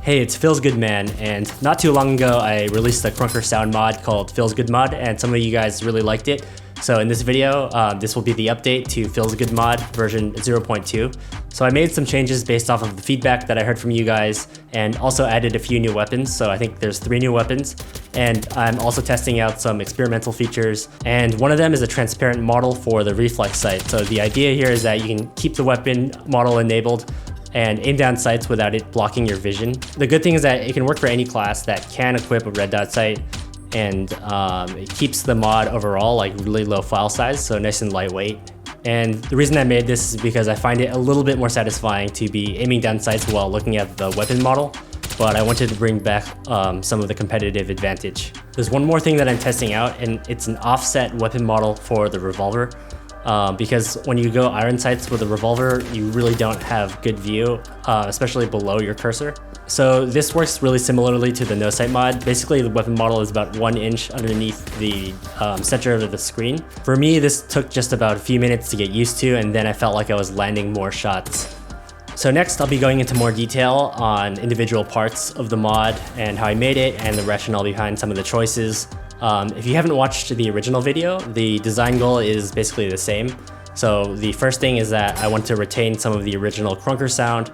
Hey, it's philzgoodman, and not too long ago I released a Krunker sound mod called philzgoodmod, and some of you guys really liked it. So in this video, this will be the update to philzgoodmod version 0.2. So I made some changes based off of the feedback that I heard from you guys, and also added a few new weapons. So I think there's 3 new weapons, and I'm also testing out some experimental features. And one of them is a transparent model for the reflex sight. So the idea here is that you can keep the weapon model enabled and aim down sights without it blocking your vision. The good thing is that it can work for any class that can equip a red dot sight, and it keeps the mod overall like really low file size, so nice and lightweight. And the reason I made this is because I find it a little bit more satisfying to be aiming down sights while looking at the weapon model, but I wanted to bring back some of the competitive advantage. There's one more thing that I'm testing out, and it's an offset weapon model for the revolver. Because when you go iron sights with a revolver, you really don't have good view, especially below your cursor. So this works really similarly to the no sight mod. Basically, the weapon model is about 1 inch underneath the center of the screen. For me, this took just about a few minutes to get used to, and then I felt like I was landing more shots. So next, I'll be going into more detail on individual parts of the mod and how I made it and the rationale behind some of the choices. If you haven't watched the original video, the design goal is basically the same. So the first thing is that I want to retain some of the original Krunker sound.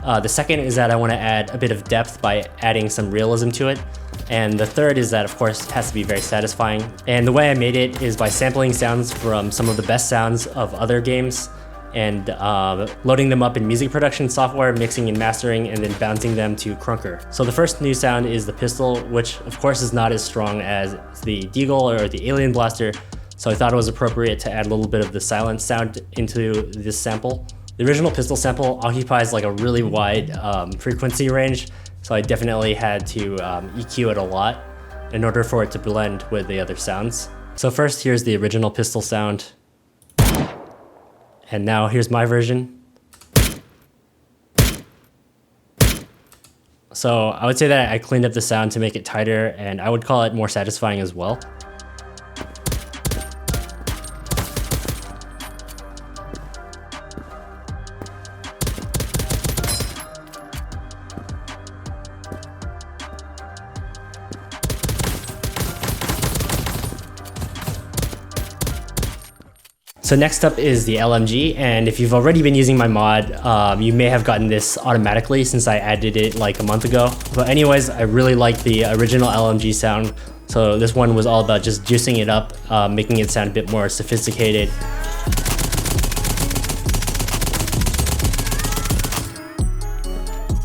The second is that I want to add a bit of depth by adding some realism to it. And the third is that, of course, it has to be very satisfying. And the way I made it is by sampling sounds from some of the best sounds of other games and loading them up in music production software, mixing and mastering, and then bouncing them to Krunker. So the first new sound is the pistol, which of course is not as strong as the deagle or the alien blaster, so I thought it was appropriate to add a little bit of the silence sound into this sample. The original pistol sample occupies like a really wide frequency range, so I definitely had to EQ it a lot in order for it to blend with the other sounds. So first, here's the original pistol sound. And now here's my version. So I would say that I cleaned up the sound to make it tighter, and I would call it more satisfying as well. So next up is the LMG, and if you've already been using my mod, you may have gotten this automatically since I added it like a month ago. But anyways, I really like the original LMG sound, so this one was all about just juicing it up, making it sound a bit more sophisticated.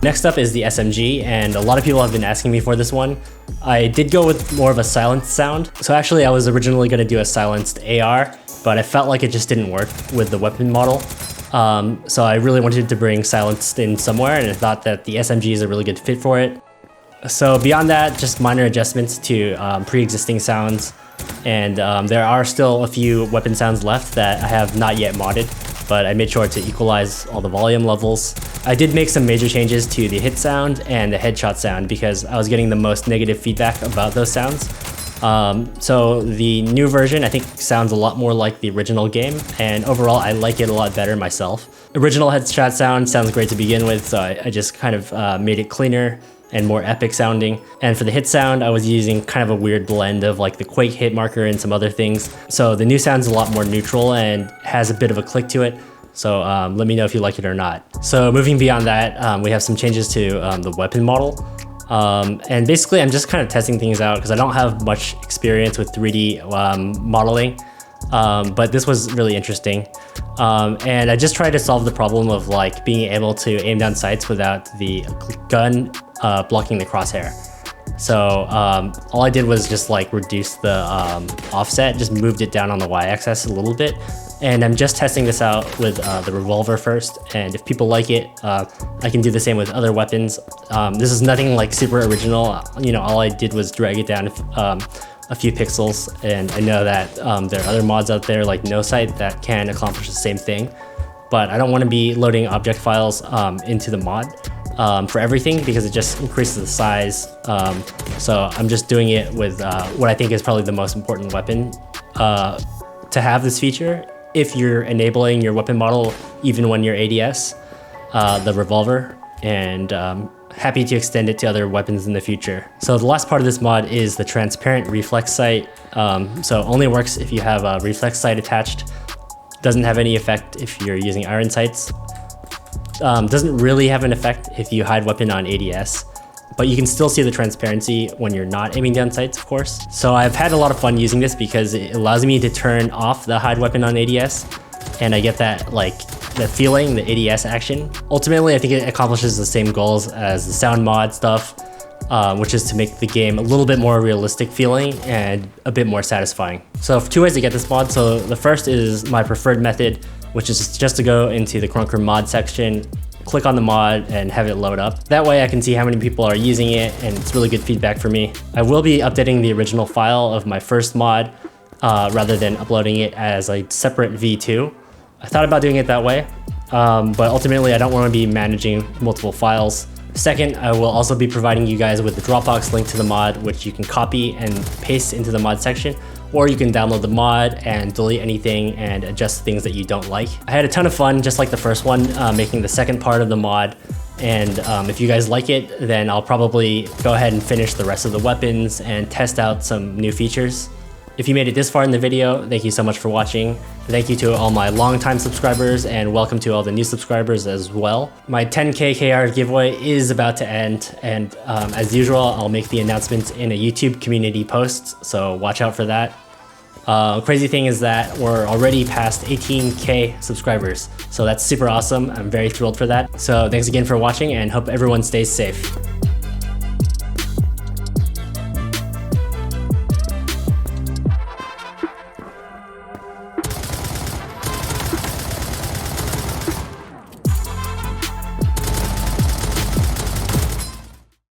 Next up is the SMG, and a lot of people have been asking me for this one. I did go with more of a silenced sound. So actually I was originally going to do a silenced AR, but I felt like it just didn't work with the weapon model. So I really wanted to bring silenced in somewhere, and I thought that the SMG is a really good fit for it. So beyond that, just minor adjustments to pre-existing sounds, and there are still a few weapon sounds left that I have not yet modded, but I made sure to equalize all the volume levels. I did make some major changes to the hit sound and the headshot sound because I was getting the most negative feedback about those sounds. So the new version I think sounds a lot more like the original game, and overall I like it a lot better myself. Original headshot sound sounds great to begin with, so I just kind of made it cleaner and more epic sounding. And for the hit sound, I was using kind of a weird blend of like the Quake hit marker and some other things. So the new sound's a lot more neutral and has a bit of a click to it. So let me know if you like it or not. So moving beyond that, we have some changes to the weapon model. And basically I'm just kind of testing things out because I don't have much experience with 3D modeling, but this was really interesting. And I just tried to solve the problem of like being able to aim down sights without the gun blocking the crosshair. So all I did was just like reduce the offset, just moved it down on the y-axis a little bit. And I'm just testing this out with the revolver first, and if people like it, I can do the same with other weapons. This is nothing like super original, you know, all I did was drag it down a few pixels, and I know that there are other mods out there like No Sight that can accomplish the same thing, but I don't want to be loading object files into the mod for everything because it just increases the size. So I'm just doing it with what I think is probably the most important weapon to have this feature. If you're enabling your weapon model even when you're ADS, the revolver, and happy to extend it to other weapons in the future. So the last part of this mod is the transparent reflex sight. So it only works if you have a reflex sight attached. Doesn't have any effect if you're using iron sights. Doesn't really have an effect if you hide weapon on ADS, but you can still see the transparency when you're not aiming down sights, of course. So I've had a lot of fun using this because it allows me to turn off the hide weapon on ADS, and I get that the feeling, the ADS action. Ultimately, I think it accomplishes the same goals as the sound mod stuff, which is to make the game a little bit more realistic feeling and a bit more satisfying. So 2 ways to get this mod. So the first is my preferred method, which is just to go into the Krunker Mod section, click on the mod and have it load up. That way I can see how many people are using it, and it's really good feedback for me. I will be updating the original file of my first mod rather than uploading it as a separate V2. I thought about doing it that way, but ultimately I don't want to be managing multiple files. Second, I will also be providing you guys with the Dropbox link to the mod, which you can copy and paste into the mod section, or you can download the mod and delete anything and adjust things that you don't like. I had a ton of fun, just like the first one, making the second part of the mod. And if you guys like it, then I'll probably go ahead and finish the rest of the weapons and test out some new features. If you made it this far in the video, thank you so much for watching. Thank you to all my longtime subscribers, and welcome to all the new subscribers as well. My 10K KR giveaway is about to end, and as usual, I'll make the announcements in a YouTube community post, so watch out for that. Crazy thing is that we're already past 18K subscribers, so that's super awesome. I'm very thrilled for that. So thanks again for watching, and hope everyone stays safe.